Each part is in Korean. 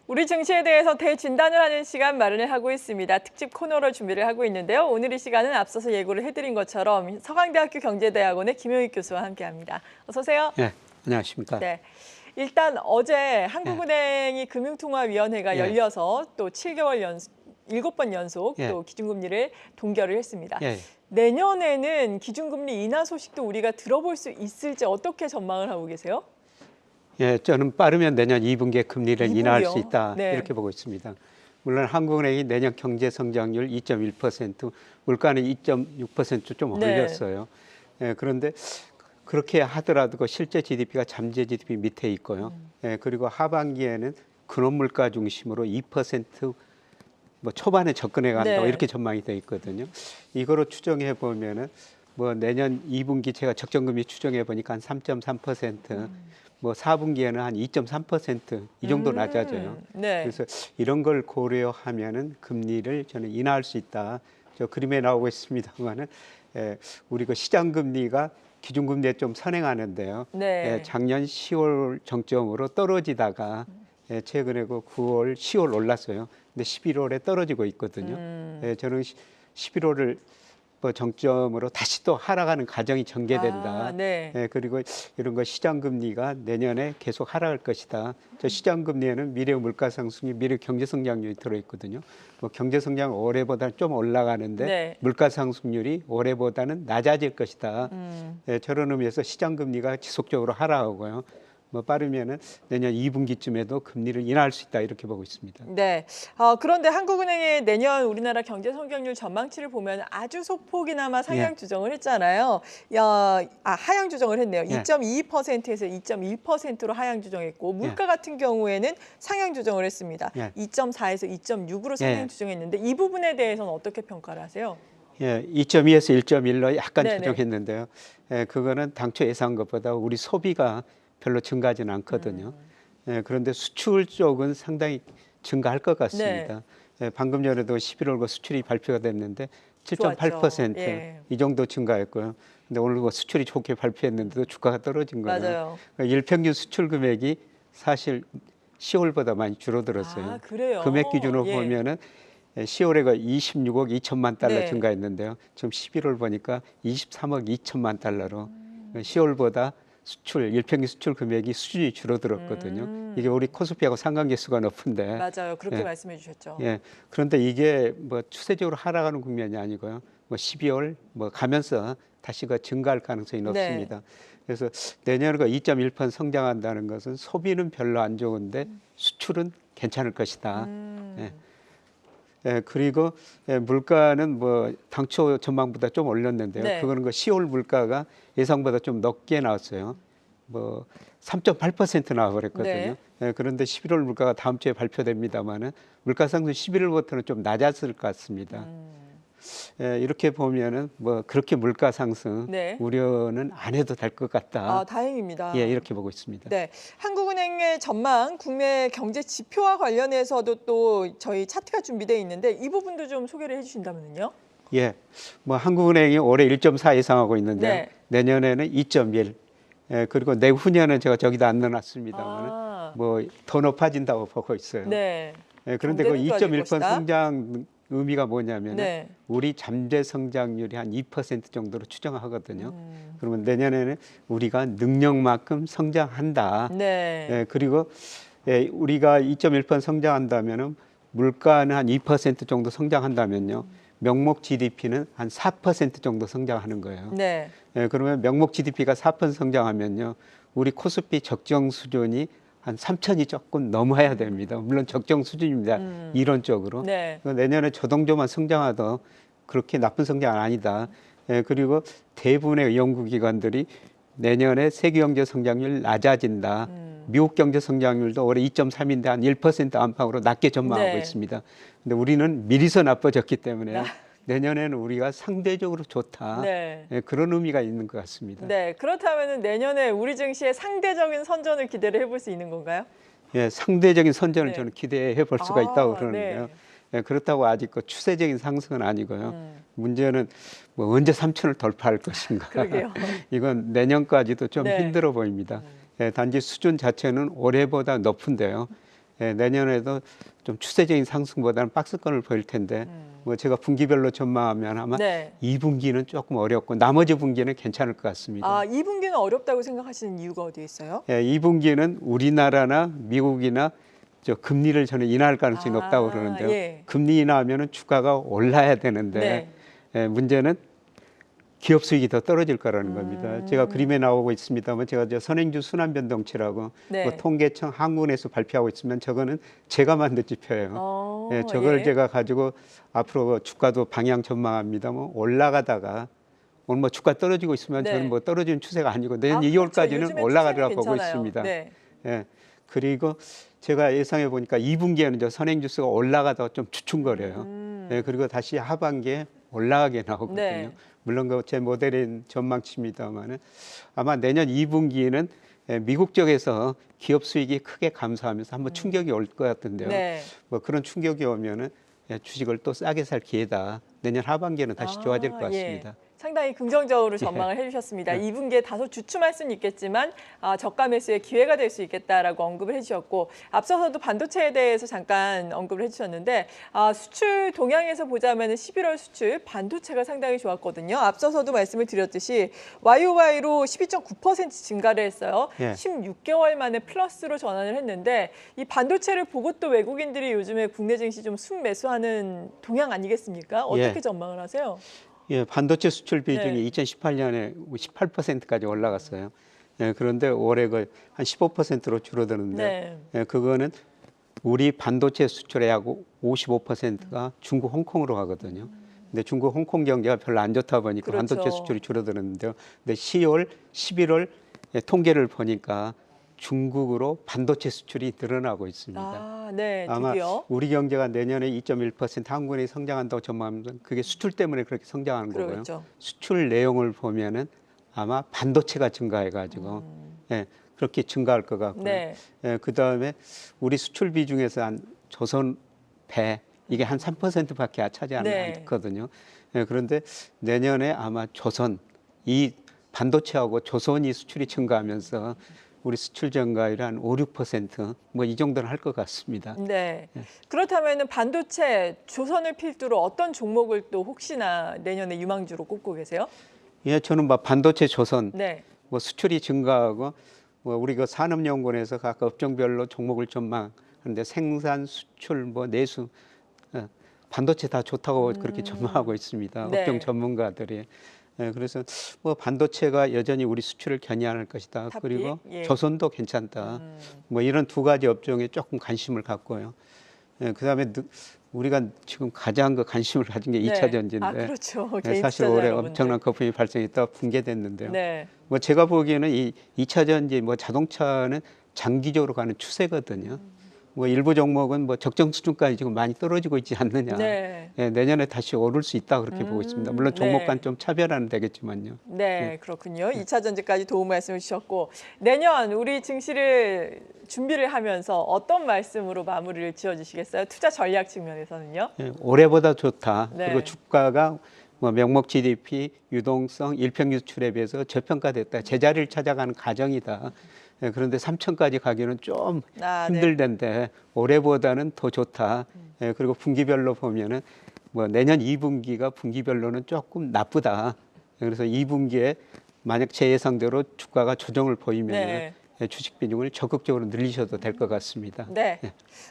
우리 증시에 대해서 대진단을 하는 시간 마련을 하고 있습니다. 특집 코너로 준비를 하고 있는데요. 오늘 이 시간은 앞서서 예고를 해드린 것처럼 서강대학교 경제대학원의 김효익 교수와 함께합니다. 어서 오세요. 네, 안녕하십니까. 네. 일단 어제 한국은행이 금융통화위원회가 열려서 또 7번 연속 또 기준금리를 동결을 했습니다. 내년에는 기준금리 인하 소식도 우리가 들어볼 수 있을지 어떻게 전망을 하고 계세요? 저는 빠르면 내년 2분기에 금리를 2분기요? 인하할 수 있다 네. 이렇게 보고 있습니다. 물론 한국은행이 내년 경제 성장률 2.1%, 물가는 2.6% 올렸어요. 그런데 그렇게 하더라도 그 실제 GDP가 잠재 GDP 밑에 있고요. 그리고 하반기에는 근원 물가 중심으로 2% 뭐 초반에 접근해 간다고 이렇게 전망이 돼 있거든요. 이거로 추정해 보면은 뭐 내년 2분기 제가 적정금리 추정해 보니까 한 3.3%, 뭐 4분기에는 한 2.3% 이 정도 낮아져요. 그래서 이런 걸 고려하면은 금리를 저는 인하할 수 있다. 저 그림에 나오고 있습니다만은 우리 그 시장 금리가 기준금리에 좀 선행하는데요. 작년 10월 정점으로 떨어지다가 최근에 그 9월, 10월 올랐어요. 근데 11월에 떨어지고 있거든요. 저는 11월을 뭐 정점으로 다시 또 하락하는 과정이 전개된다. 그리고 이런 거 시장 금리가 내년에 계속 하락할 것이다. 저 시장 금리에는 미래 물가 상승이 미래 경제 성장률이 들어 있거든요. 뭐 경제 성장 올해보다는 좀 올라가는데 물가 상승률이 올해보다는 낮아질 것이다. 저런 의미에서 시장 금리가 지속적으로 하락하고요. 뭐 빠르면은 내년 2분기쯤에도 금리를 인하할 수 있다 이렇게 보고 있습니다. 네. 그런데 한국은행의 내년 우리나라 경제 성장률 전망치를 보면 아주 소폭이나마 상향 조정을 했잖아요. 하향 조정을 했네요. 2.22%에서 2.1%로 하향 조정했고 물가 같은 경우에는 상향 조정을 했습니다. 2.4에서 2.6으로 상향 조정했는데 이 부분에 대해서는 어떻게 평가를 하세요? 2.2에서 1.1로 약간 조정했는데요. 그거는 당초 예상한 것보다 우리 소비가 별로 증가하지는 않거든요. 그런데 수출 쪽은 상당히 증가할 것 같습니다. 방금 전에도 11월 그 수출이 발표가 됐는데 7.8% 이 정도 증가했고요. 근데 오늘 그 수출이 좋게 발표했는데도 주가가 떨어진 거예요. 맞아요. 그러니까 일평균 수출 금액이 사실 10월보다 많이 줄어들었어요. 그래요? 금액 기준으로 보면은 10월에 그 26억 2천만 달러 증가했는데요. 지금 11월 보니까 23억 2천만 달러로 10월보다 수출, 일평균 수출 금액이 수준이 줄어들었거든요. 이게 우리 코스피하고 상관계수가 높은데. 맞아요. 그렇게 말씀해 주셨죠. 그런데 이게 뭐 추세적으로 하락하는 국면이 아니고요. 뭐 12월 뭐 가면서 다시 그 증가할 가능성이 높습니다. 그래서 내년에 그 2.1% 성장한다는 것은 소비는 별로 안 좋은데 수출은 괜찮을 것이다. 그리고 물가는 뭐 당초 전망보다 좀 올렸는데요. 그거는 그 10월 물가가 예상보다 좀 높게 나왔어요. 뭐 3.8% 나와버렸거든요. 그런데 11월 물가가 다음 주에 발표됩니다만은 물가 상승 11월부터는 좀 낮았을 것 같습니다. 이렇게 보면은 뭐 그렇게 물가 상승 우려는 안 해도 될 것 같다. 다행입니다. 이렇게 보고 있습니다. 한국은행의 전망, 국내 경제 지표와 관련해서도 또 저희 차트가 준비되어 있는데 이 부분도 좀 소개를 해주신다면요? 뭐 한국은행이 올해 1.4 예상하고 있는데 내년에는 2.1. 그리고 내후년은 제가 저기다 안 넣어놨습니다만 뭐 더 높아진다고 보고 있어요. 그런데 그 2.1% 성장 의미가 뭐냐면 우리 잠재 성장률이 한 2% 정도로 추정하거든요. 그러면 내년에는 우리가 능력만큼 성장한다. 그리고 우리가 2.1% 성장한다면은 물가는 한 2% 정도 성장한다면요. 명목 GDP는 한 4% 정도 성장하는 거예요. 그러면 명목 GDP가 4% 성장하면요. 우리 코스피 적정 수준이 한 3천이 조금 넘어야 됩니다. 물론 적정 수준입니다. 이론적으로. 내년에 저 정도만 성장하도 그렇게 나쁜 성장은 아니다. 그리고 대부분의 연구기관들이 내년에 세계 경제 성장률 낮아진다. 미국 경제 성장률도 올해 2.3인데 한 1% 안팎으로 낮게 전망하고 있습니다. 근데 우리는 미리서 나빠졌기 때문에 내년에는 우리가 상대적으로 좋다. 그런 의미가 있는 것 같습니다. 그렇다면 내년에 우리 증시의 상대적인 선전을 기대를 해볼 수 있는 건가요? 상대적인 선전을 저는 기대해 볼 수가 있다고 그러는데요. 그렇다고 아직 그 추세적인 상승은 아니고요. 문제는 뭐 언제 3천을 돌파할 것인가. 이건 내년까지도 좀 힘들어 보입니다. 단지 수준 자체는 올해보다 높은데요. 내년에도 좀 추세적인 상승보다는 박스권을 보일 텐데 뭐 제가 분기별로 전망하면 아마 네. 2분기는 조금 어렵고 나머지 분기는 괜찮을 것 같습니다. 아, 2분기는 어렵다고 생각하시는 이유가 어디에 있어요? 2분기는 우리나라나 미국이나 금리를 저는 인하할 가능성이 높다고 그러는데요. 예. 금리 인하하면은 주가가 올라야 되는데 문제는 기업 수익이 더 떨어질 거라는 겁니다. 제가 그림에 나오고 있습니다만 제가 선행주 순환 변동치라고 뭐 통계청 한국은행에서 발표하고 있으면 저거는 제가 만든 지표예요. 저걸 제가 가지고 앞으로 주가도 방향 전망합니다. 뭐 올라가다가 오늘 뭐 주가 떨어지고 있으면 저는 뭐 떨어지는 추세가 아니고 내년 2월까지는 올라가리라 보고 있습니다. 그리고 제가 예상해 보니까 2분기에는 저 선행지수가 올라가다가 좀 주춤거려요. 그리고 다시 하반기에 올라가게 나오거든요. 물론 그 제 모델인 전망치입니다만은 아마 내년 2분기에는 미국 쪽에서 기업 수익이 크게 감소하면서 한번 충격이 올 것 같은데요. 뭐 그런 충격이 오면은 주식을 또 싸게 살 기회다. 내년 하반기에는 다시 좋아질 것 같습니다. 상당히 긍정적으로 전망을 해주셨습니다. 2분기에 다소 주춤할 수는 있겠지만 저가 매수의 기회가 될 수 있겠다라고 언급을 해주셨고 앞서서도 반도체에 대해서 잠깐 언급을 해주셨는데 수출 동향에서 보자면 11월 수출 반도체가 상당히 좋았거든요. 앞서서도 말씀을 드렸듯이 YOY로 12.9% 증가를 했어요. 16개월 만에 플러스로 전환을 했는데 이 반도체를 보고 또 외국인들이 요즘에 국내 증시 좀 순매수하는 동향 아니겠습니까? 어떻게 전망을 하세요? 반도체 수출 비중이 2018년에 18%까지 올라갔어요. 그런데 올해 한 15%로 줄어드는데 그거는 우리 반도체 수출의 약 55%가 중국, 홍콩으로 가거든요. 근데 중국, 홍콩 경제가 별로 안 좋다 보니까 반도체 수출이 줄어드는데요. 근데 10월, 11월 통계를 보니까 중국으로 반도체 수출이 늘어나고 있습니다. 드디어. 아마 우리 경제가 내년에 2.1% 한국은행이 성장한다고 전망하면 그게 수출 때문에 그렇게 성장하는 거고요. 수출 내용을 보면은 아마 반도체가 증가해가지고 그렇게 증가할 것 같고요. 그 다음에 우리 수출 비중에서 한 조선 배 이게 한 3%밖에 차지하지 않거든요. 그런데 내년에 아마 조선 이 반도체하고 조선이 수출이 증가하면서 우리 수출 증가율이 한 5, 6%뭐 이 정도는 할 것 같습니다. 그렇다면 반도체 조선을 필두로 어떤 종목을 또 혹시나 내년에 유망주로 꼽고 계세요? 저는 뭐 반도체 조선 뭐 수출이 증가하고 뭐 우리 그 산업연구원에서 각 업종별로 종목을 전망하는데 생산, 수출, 뭐 내수 반도체 다 좋다고 그렇게 전망하고 있습니다. 업종 전문가들이. 그래서 뭐 반도체가 여전히 우리 수출을 견인할 것이다. 그리고 조선도 괜찮다. 뭐 이런 두 가지 업종에 조금 관심을 갖고요. 그다음에 우리가 지금 가장 관심을 가진 게 2차 전지인데 사실 올해 엄청난 거품이 발생했다가 붕괴됐는데요. 뭐 제가 보기에는 이 2차 전지 뭐 자동차는 장기적으로 가는 추세거든요. 뭐 일부 종목은 뭐 적정 수준까지 지금 많이 떨어지고 있지 않느냐. 내년에 다시 오를 수 있다 그렇게 보고 있습니다. 물론 종목 간 좀 차별화는 되겠지만요. 그렇군요. 2차 전지까지 도움 말씀을 주셨고 내년 우리 증시를 준비를 하면서 어떤 말씀으로 마무리를 지어주시겠어요? 투자 전략 측면에서는요? 올해보다 좋다. 그리고 주가가 뭐 명목 GDP, 유동성, 일평균 수출에 비해서 저평가됐다. 제자리를 찾아가는 과정이다. 그런데 3천까지 가기는 좀 힘들던데 올해보다는 더 좋다. 그리고 분기별로 보면은 뭐 내년 2분기가 분기별로는 조금 나쁘다. 그래서 2분기에 만약 제 예상대로 주가가 조정을 보이면 주식 비중을 적극적으로 늘리셔도 될 것 같습니다.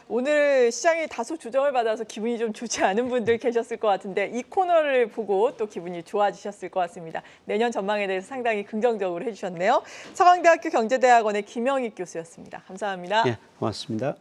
오늘 시장이 다소 조정을 받아서 기분이 좀 좋지 않은 분들 계셨을 것 같은데 이 코너를 보고 또 기분이 좋아지셨을 것 같습니다. 내년 전망에 대해서 상당히 긍정적으로 해주셨네요. 서강대학교 경제대학원의 김영익 교수였습니다. 감사합니다. 고맙습니다.